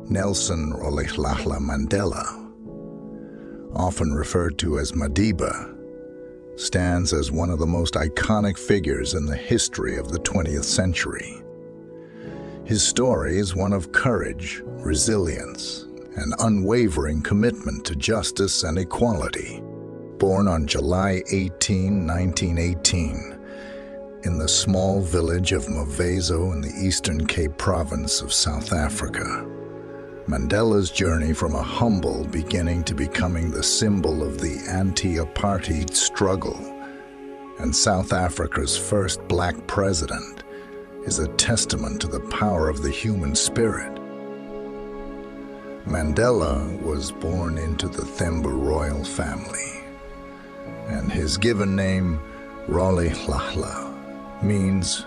Nelson Rolihlahla Mandela, often referred to as Madiba, stands as one of the most iconic figures in the history of the 20th century. His story is one of courage, resilience, and unwavering commitment to justice and equality. Born on July 18, 1918, in the small village of Mvezo in the Eastern Cape province of South Africa, Mandela's journey from a humble beginning to becoming the symbol of the anti-apartheid struggle and South Africa's first black president is a testament to the power of the human spirit. Mandela was born into the Thembu royal family, and his given name, Rolihlahla, means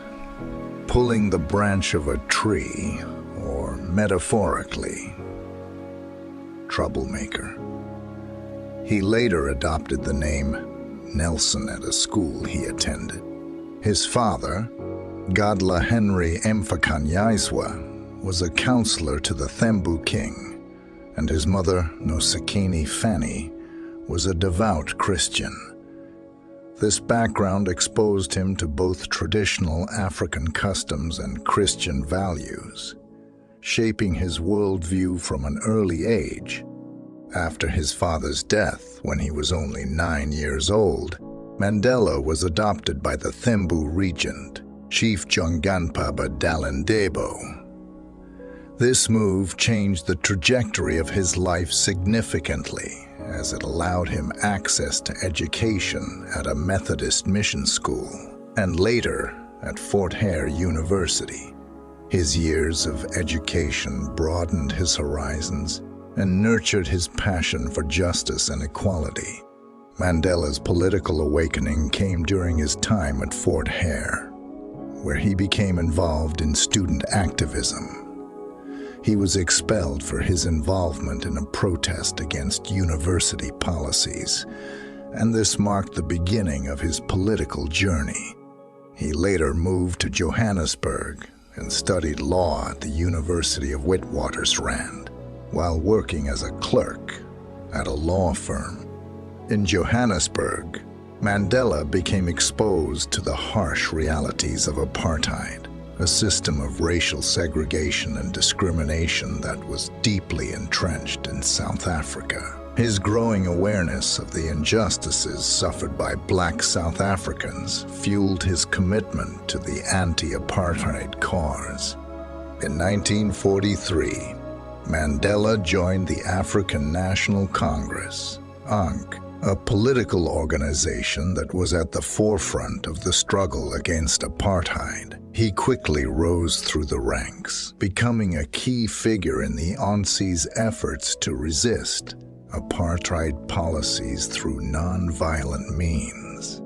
pulling the branch of a tree, or metaphorically, troublemaker. He later adopted the name Nelson at a school he attended. His father, Godla Henry Mfakanyaiswa, was a counselor to the Thembu king, and his mother, Nosekeni Fanny, was a devout Christian. This background exposed him to both traditional African customs and Christian values, shaping his worldview from an early age. After his father's death, when he was only 9 years old, Mandela was adopted by the Thembu regent, Chief Jonganpaba Dalindebo. This move changed the trajectory of his life significantly, as it allowed him access to education at a Methodist mission school, and later at Fort Hare University. His years of education broadened his horizons and nurtured his passion for justice and equality. Mandela's political awakening came during his time at Fort Hare, where he became involved in student activism. He was expelled for his involvement in a protest against university policies, and this marked the beginning of his political journey. He later moved to Johannesburg and studied law at the University of Witwatersrand, while working as a clerk at a law firm. In Johannesburg, Mandela became exposed to the harsh realities of apartheid, a system of racial segregation and discrimination that was deeply entrenched in South Africa. His growing awareness of the injustices suffered by black South Africans fueled his commitment to the anti-apartheid cause. In 1943, Mandela joined the African National Congress, ANC, a political organization that was at the forefront of the struggle against apartheid. He quickly rose through the ranks, becoming a key figure in the ANC's efforts to resist apartheid policies through non-violent means.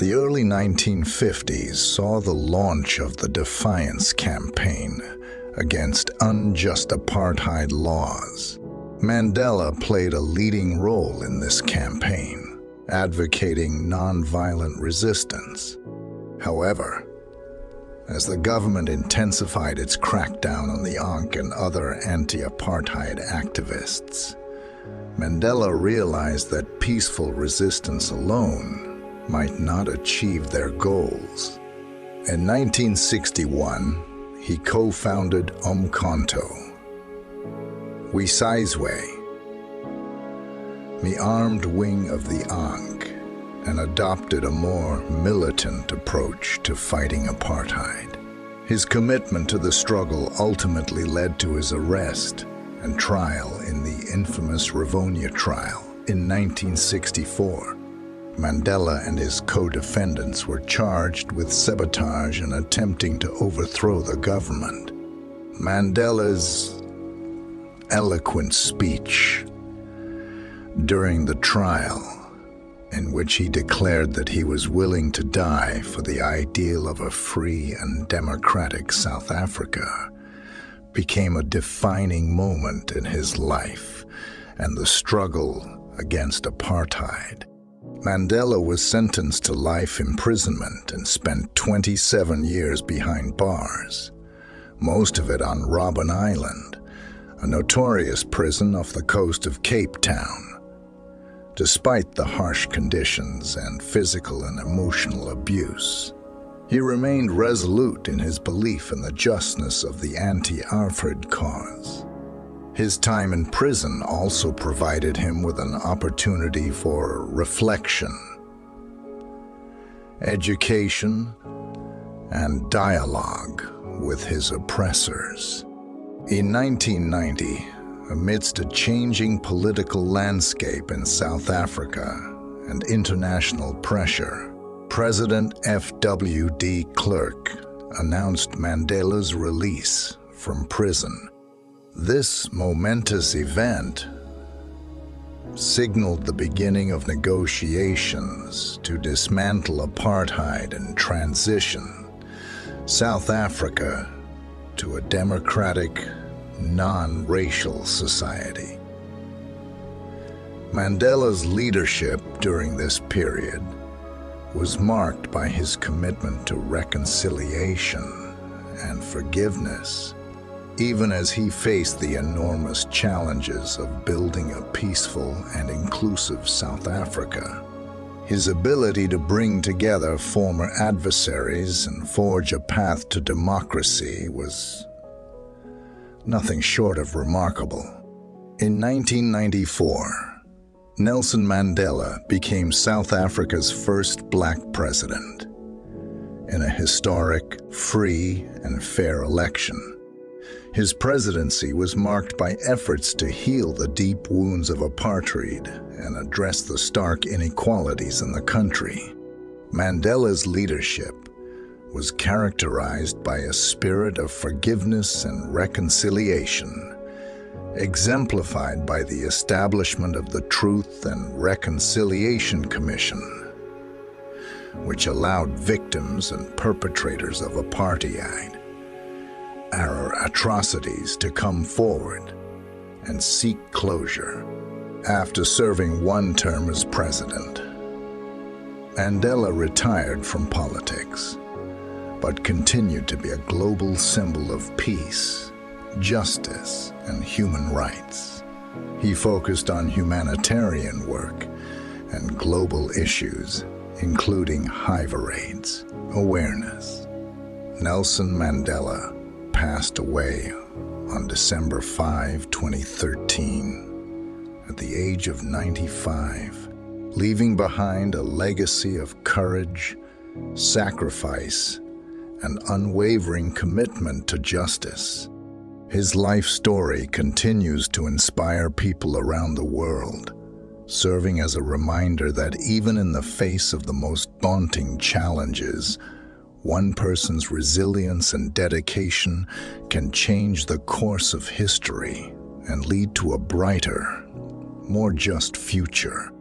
The early 1950s saw the launch of the Defiance campaign against unjust apartheid laws. Mandela played a leading role in this campaign, advocating non-violent resistance. However, as the government intensified its crackdown on the ANC and other anti-apartheid activists, Mandela realized that peaceful resistance alone might not achieve their goals. In 1961, he co-founded Umkhonto, Wisizwe, the armed wing of the ANC, and adopted a more militant approach to fighting apartheid. His commitment to the struggle ultimately led to his arrest and trial in the infamous Rivonia trial in 1964. Mandela and his co-defendants were charged with sabotage and attempting to overthrow the government. Mandela's eloquent speech during the trial, in which he declared that he was willing to die for the ideal of a free and democratic South Africa, became a defining moment in his life and the struggle against apartheid. Mandela was sentenced to life imprisonment and spent 27 years behind bars, most of it on Robben Island, a notorious prison off the coast of Cape Town. Despite the harsh conditions and physical and emotional abuse, he remained resolute in his belief in the justness of the anti-Apartheid cause. His time in prison also provided him with an opportunity for reflection, education, and dialogue with his oppressors. In 1990, amidst a changing political landscape in South Africa and international pressure, President F.W. de Klerk announced Mandela's release from prison. This momentous event signaled the beginning of negotiations to dismantle apartheid and transition South Africa to a democratic, non-racial society. Mandela's leadership during this period was marked by his commitment to reconciliation and forgiveness, even as he faced the enormous challenges of building a peaceful and inclusive South Africa. His ability to bring together former adversaries and forge a path to democracy was nothing short of remarkable. In 1994, Nelson Mandela became South Africa's first black president in a historic, free, and fair election. His presidency was marked by efforts to heal the deep wounds of apartheid and address the stark inequalities in the country. Mandela's leadership was characterized by a spirit of forgiveness and reconciliation, exemplified by the establishment of the Truth and Reconciliation Commission, which allowed victims and perpetrators of apartheid atrocities to come forward and seek closure. After serving one term as president, Mandela retired from politics, but continued to be a global symbol of peace, justice, and human rights. He focused on humanitarian work and global issues, including HIV AIDS awareness. Nelson Mandela passed away on December 5, 2013, at the age of 95, leaving behind a legacy of courage, sacrifice, and unwavering commitment to justice. His life story continues to inspire people around the world, serving as a reminder that even in the face of the most daunting challenges, one person's resilience and dedication can change the course of history and lead to a brighter, more just future.